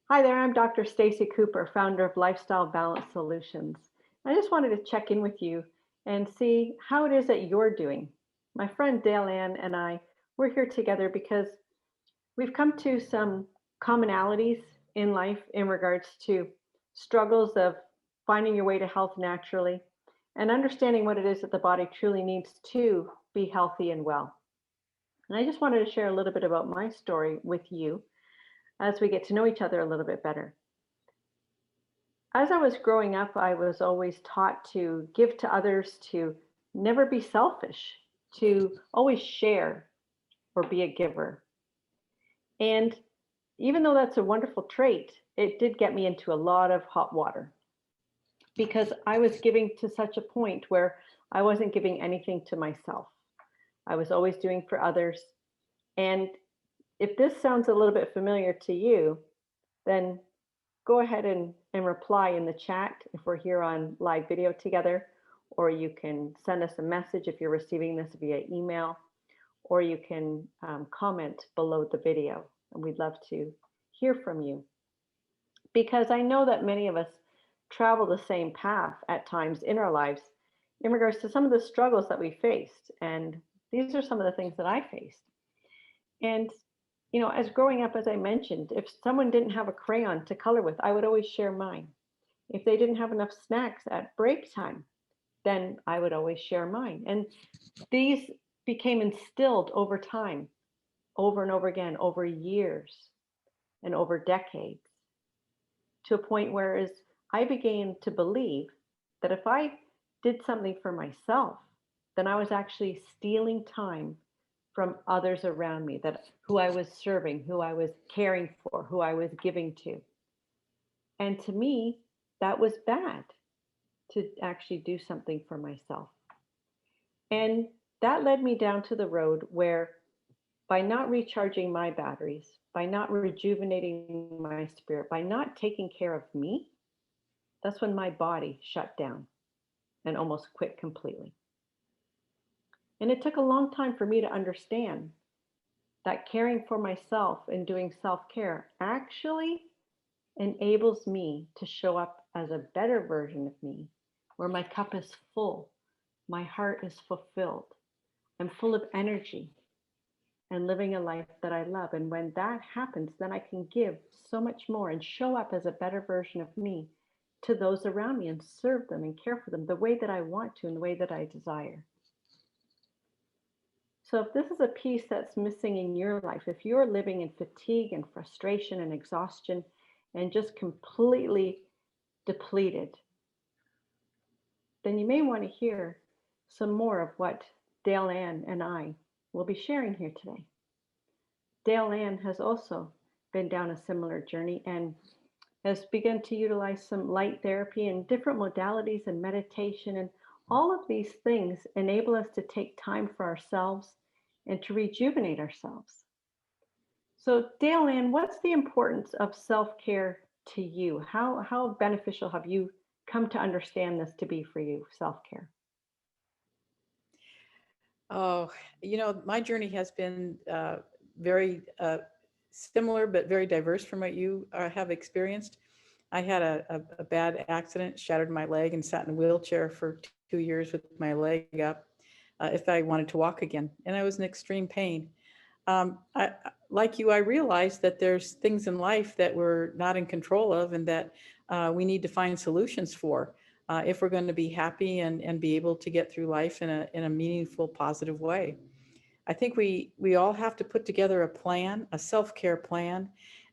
Hi there, I'm Dr. Stacey Cooper, founder of Lifestyle Balance Solutions. I just wanted to check in with you and see how it is that you're doing. My friend Dale Ann and I, we're here together because we've come to some commonalities in life in regards to struggles of finding your way to health naturally and understanding what it is that the body truly needs to be healthy and well. And I just wanted to share a little bit about my story with you as we get to know each other a little bit better. As I was growing up, I was always taught to give to others, to never be selfish, to always share or be a giver. And even though that's a wonderful trait, it did get me into a lot of hot water because I was giving to such a point where I wasn't giving anything to myself. I was always doing for others. And if this sounds a little bit familiar to you, then go ahead and reply in the chat if we're here on live video together, or you can send us a message if you're receiving this via email, or you can comment below the video. And we'd love to hear from you because I know that many of us travel the same path at times in our lives in regards to some of the struggles that we faced. And these are some of the things that I faced. And as growing up, as I mentioned, if someone didn't have a crayon to color with, I would always share mine. If they didn't have enough snacks at break time, then I would always share mine. And these became instilled over time, over and over again, over years and over decades, to a point where as I began to believe that if I did something for myself, then I was actually stealing time from others around me, that who I was serving, who I was caring for, who I was giving to. And to me, that was bad to actually do something for myself. And that led me down to the road where by not recharging my batteries, by not rejuvenating my spirit, by not taking care of me, that's when my body shut down and almost quit completely. And it took a long time for me to understand that caring for myself and doing self care actually enables me to show up as a better version of me, where my cup is full, my heart is fulfilled, I'm full of energy and living a life that I love. And when that happens, then I can give so much more and show up as a better version of me to those around me and serve them and care for them the way that I want to and the way that I desire. So, if this is a piece that's missing in your life, if you're living in fatigue and frustration and exhaustion and just completely depleted, then you may want to hear some more of what Dale Ann and I will be sharing here today. Dale Ann has also been down a similar journey and has begun to utilize some light therapy and different modalities and meditation. And all of these things enable us to take time for ourselves and to rejuvenate ourselves. So, Dale Ann, what's the importance of self care to you? How beneficial have you come to understand this to be for you, self care? Oh, my journey has been very similar, but very diverse from what you have experienced. I had a bad accident, shattered my leg, and sat in a wheelchair for 2 years with my leg up if I wanted to walk again. And I was in extreme pain. Like you, I realized that there's things in life that we're not in control of and that we need to find solutions for if we're going to be happy and be able to get through life in a meaningful, positive way. I think we all have to put together a plan, a self-care plan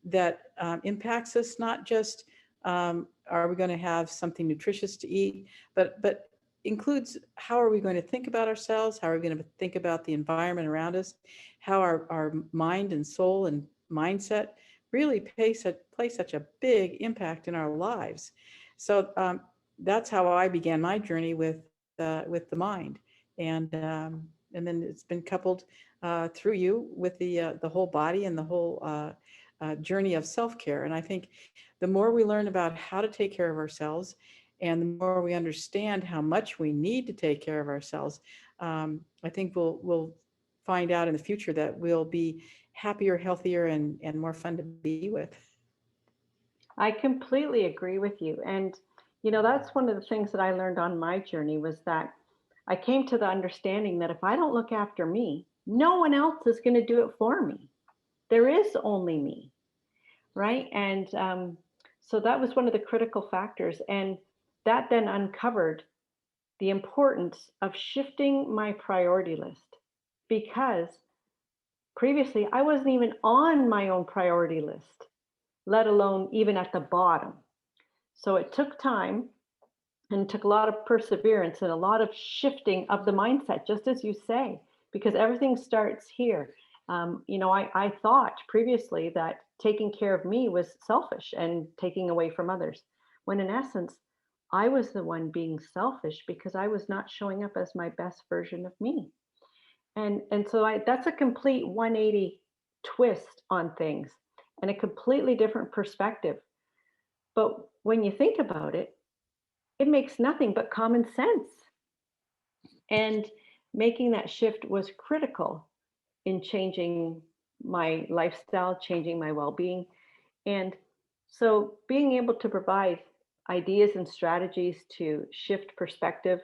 that impacts us, not just are we going to have something nutritious to eat, but includes how are we going to think about ourselves, how are we going to think about the environment around us, how our mind and soul and mindset really play such a big impact in our lives. So that's how I began my journey with the mind, and then it's been coupled through you with the whole body and the whole journey of self-care. And I think the more we learn about how to take care of ourselves, and the more we understand how much we need to take care of ourselves, I think we'll find out in the future that we'll be happier, healthier, and more fun to be with. I completely agree with you. And, that's one of the things that I learned on my journey was that I came to the understanding that if I don't look after me, no one else is going to do it for me. There is only me, right? And so that was one of the critical factors. And that then uncovered the importance of shifting my priority list because previously I wasn't even on my own priority list, let alone even at the bottom. So it took time and took a lot of perseverance and a lot of shifting of the mindset, just as you say, because everything starts here. I thought previously that taking care of me was selfish and taking away from others, when in essence, I was the one being selfish because I was not showing up as my best version of me. And so that's a complete 180 twist on things and a completely different perspective. But when you think about it, it makes nothing but common sense. And making that shift was critical in changing my lifestyle, changing my well being. And so being able to provide ideas and strategies to shift perspective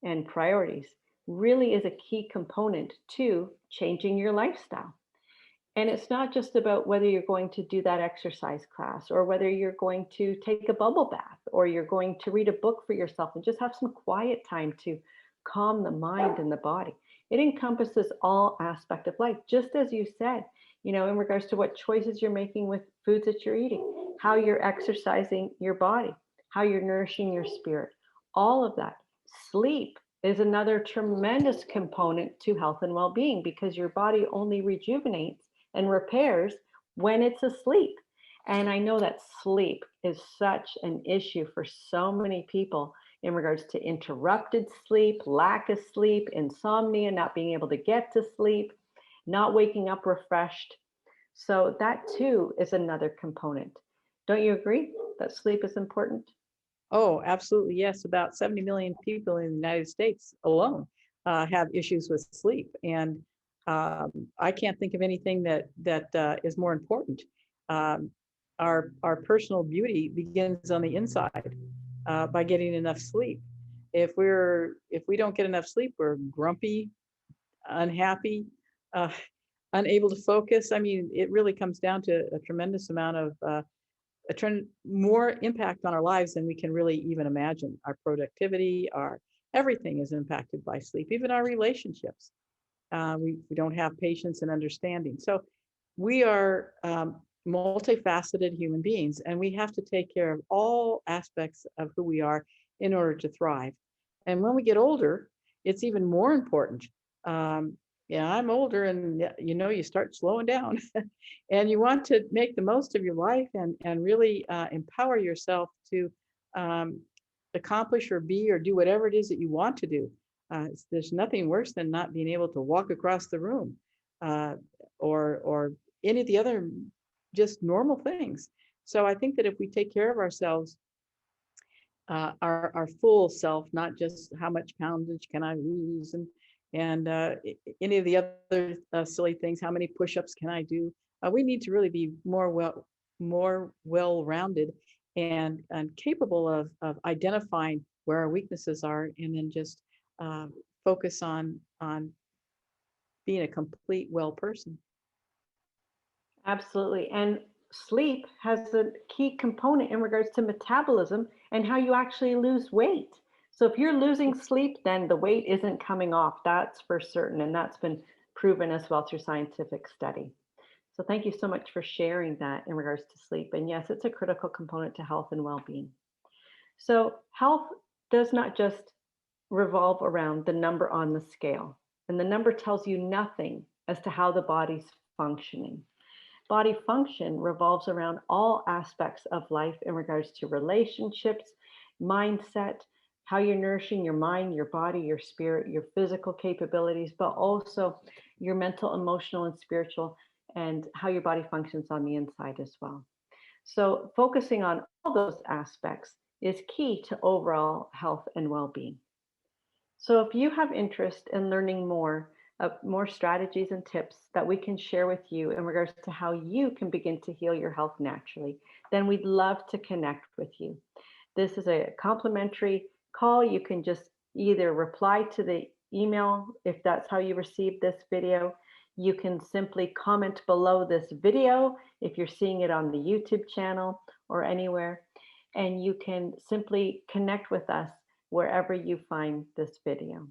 and priorities really is a key component to changing your lifestyle. And it's not just about whether you're going to do that exercise class or whether you're going to take a bubble bath or you're going to read a book for yourself and just have some quiet time to calm the mind and the body. It encompasses all aspect of life, just as you said, in regards to what choices you're making with foods that you're eating, how you're exercising your body, how you're nourishing your spirit, all of that. Sleep is another tremendous component to health and well-being because your body only rejuvenates and repairs when it's asleep. And I know that sleep is such an issue for so many people in regards to interrupted sleep, lack of sleep, insomnia, not being able to get to sleep, not waking up refreshed. So that too is another component. Don't you agree that sleep is important? Oh, absolutely. Yes. About 70 million people in the United States alone have issues with sleep. And I can't think of anything that is more important. Um, our personal beauty begins on the inside by getting enough sleep. If we don't get enough sleep, we're grumpy, unhappy, uh, unable to focus. I mean, it really comes down to a tremendous amount of a trend more impact on our lives than we can really even imagine. Our productivity, our everything is impacted by sleep, even our relationships. We don't have patience and understanding. So we are multifaceted human beings, and we have to take care of all aspects of who we are in order to thrive. And when we get older, it's even more important. Yeah, I'm older, and you start slowing down, and you want to make the most of your life and really empower yourself to um, accomplish or be or do whatever it is that you want to do. There's nothing worse than not being able to walk across the room, uh, or any of the other just normal things. So I think that if we take care of ourselves, our full self, not just how much poundage can I lose, and any of the other silly things, how many push-ups can I do? We need to really be more well-rounded and capable of identifying where our weaknesses are, and then just uh, focus on being a complete well person. Absolutely. And sleep has a key component in regards to metabolism and how you actually lose weight. So if you're losing sleep, then the weight isn't coming off. That's for certain. And that's been proven as well through scientific study. So thank you so much for sharing that in regards to sleep. And yes, it's a critical component to health and well-being. So health does not just revolve around the number on the scale. And the number tells you nothing as to how the body's functioning. Body function revolves around all aspects of life in regards to relationships, mindset, how you're nourishing your mind, your body, your spirit, your physical capabilities, but also your mental, emotional, and spiritual, and how your body functions on the inside as well. So, focusing on all those aspects is key to overall health and well being. So, if you have interest in learning more more strategies and tips that we can share with you in regards to how you can begin to heal your health naturally, then we'd love to connect with you. This is a complimentary call. You can just either reply to the email if that's how you received this video. You can simply comment below this video if you're seeing it on the YouTube channel or anywhere. And you can simply connect with us wherever you find this video.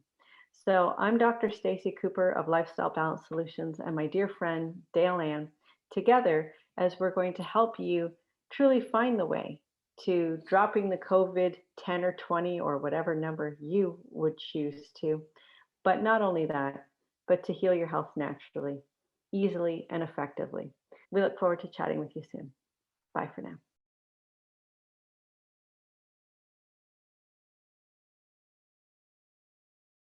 So I'm Dr. Stacey Cooper of Lifestyle Balance Solutions and my dear friend Dale Ann, together as we're going to help you truly find the way to dropping the COVID 10 or 20 or whatever number you would choose to. But not only that, but to heal your health naturally, easily, and effectively. We look forward to chatting with you soon. Bye for now.